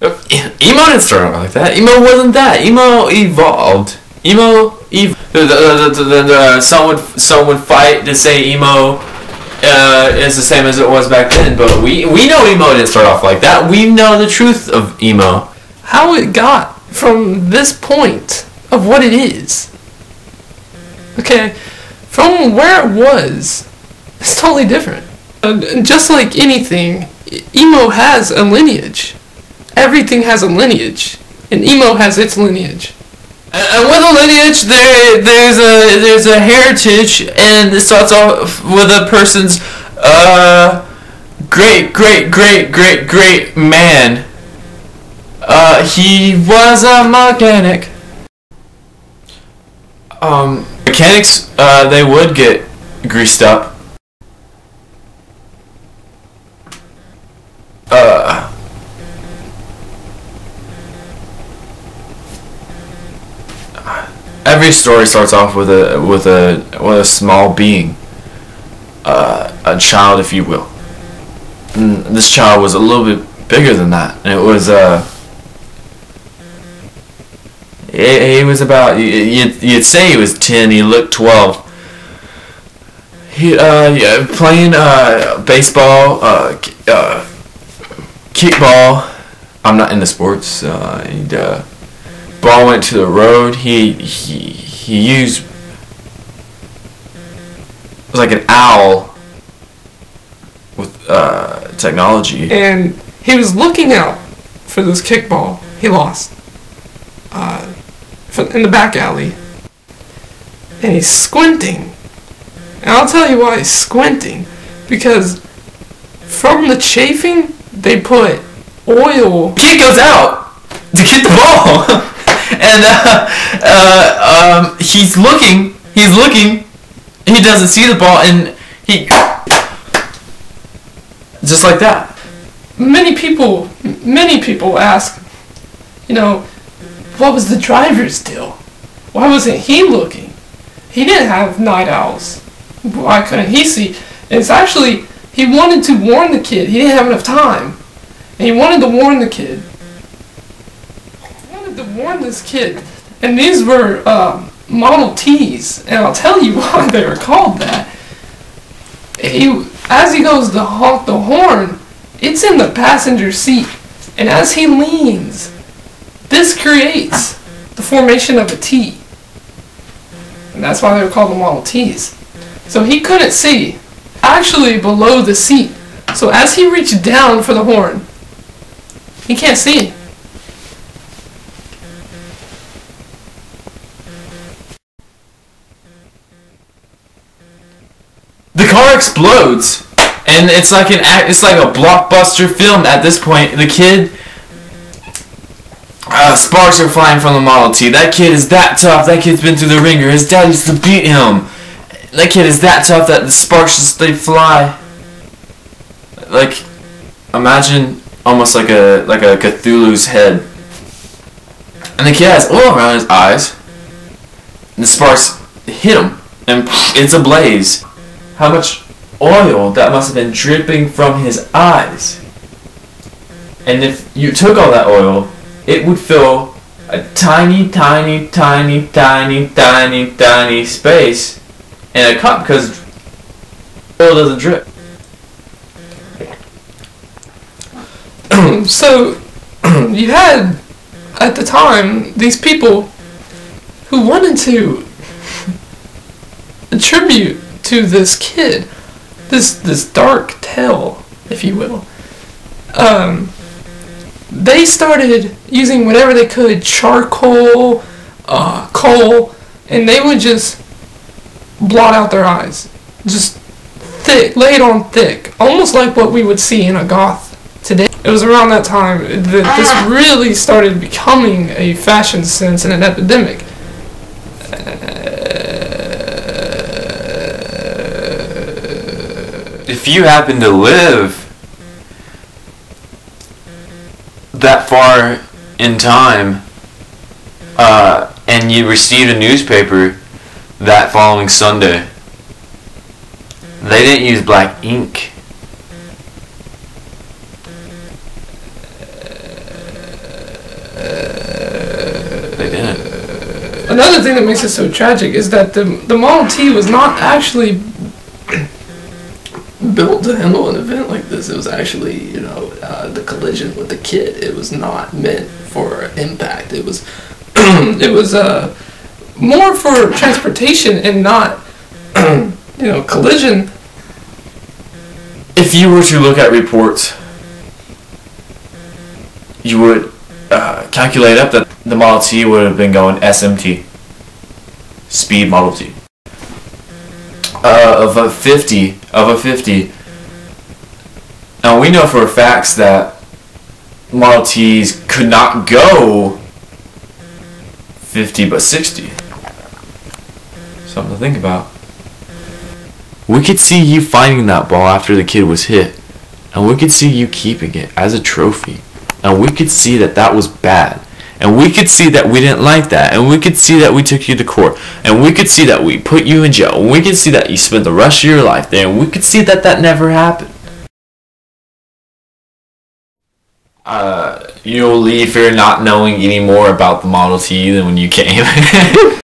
Emo didn't start out like that. Emo wasn't that. Emo evolved. Some would fight to say emo is the same as it was back then, but we know emo didn't start off like that. We know the truth of emo. How it got from this point of what it is. Okay, from where it was, it's totally different. Just like anything, emo has a lineage. Everything has a lineage, and emo has its lineage. And with a lineage, there's a heritage, and it starts off with a person's great man. He was a mechanic. Mechanics, they would get greased up. Every story starts off with a small being, a child, if you will. And this child was a little bit bigger than that, and it was he was about, you'd say he was 10. He looked 12. He playing baseball, kickball. I'm not into sports. Ball went to the road. He used, it was like an owl with technology. And he was looking out for this kickball. He lost in the back alley, and he's squinting. And I'll tell you why he's squinting, because from the chafing they put oil. Kid goes out to get the ball. And he's looking, he doesn't see the ball, and he, just like that. Many people ask, what was the driver's deal? Why wasn't he looking? He didn't have night owls. Why couldn't he see? And it's actually, he wanted to warn the kid. He didn't have enough time. And he wanted to warn the kid. To warn this kid, and these were Model Ts, and I'll tell you why they were called that. As he goes to honk the horn, it's in the passenger seat, and as he leans, this creates the formation of a T, and that's why they were called the Model Ts. So he couldn't see, actually below the seat, so as he reached down for the horn, he can't see. The car explodes, and it's like a blockbuster film at this point. The kid, sparks are flying from the Model T. That kid is that tough. That kid's been through the ringer. His dad used to beat him. That kid is that tough that the sparks they fly. Like, imagine almost like a Cthulhu's head. And the kid has oil around his eyes. And the sparks hit him, and it's ablaze. How much oil that must have been dripping from his eyes. And if you took all that oil, it would fill a tiny space in a cup, because oil doesn't drip. So, you had, at the time, these people who wanted to attribute to this kid this dark tale, if you will. They started using whatever they could, charcoal, coal, and they would just blot out their eyes. Just thick, lay it on thick, almost like what we would see in a goth today. It was around that time that this really started becoming a fashion sense and an epidemic. If you happen to live that far in time, and you received a newspaper that following Sunday, they didn't use black ink. another thing that makes it so tragic is that the Model T was not actually built to handle an event like this. It was actually, the collision with the kid. It was not meant for impact. It was, it was more for transportation and not, collision. If you were to look at reports, you would calculate up that the Model T would have been going SMT, speed Model T. Of a 50. Now we know for a fact that Model Ts could not go 50 but 60. Something to think about. We could see you finding that ball after the kid was hit, and we could see you keeping it as a trophy, and we could see that that was bad, and we could see that we didn't like that, and we could see that we took you to court, and we could see that we put you in jail, and we could see that you spent the rest of your life there, and we could see that that never happened. You'll leave here not knowing any more about the Model T than when you came.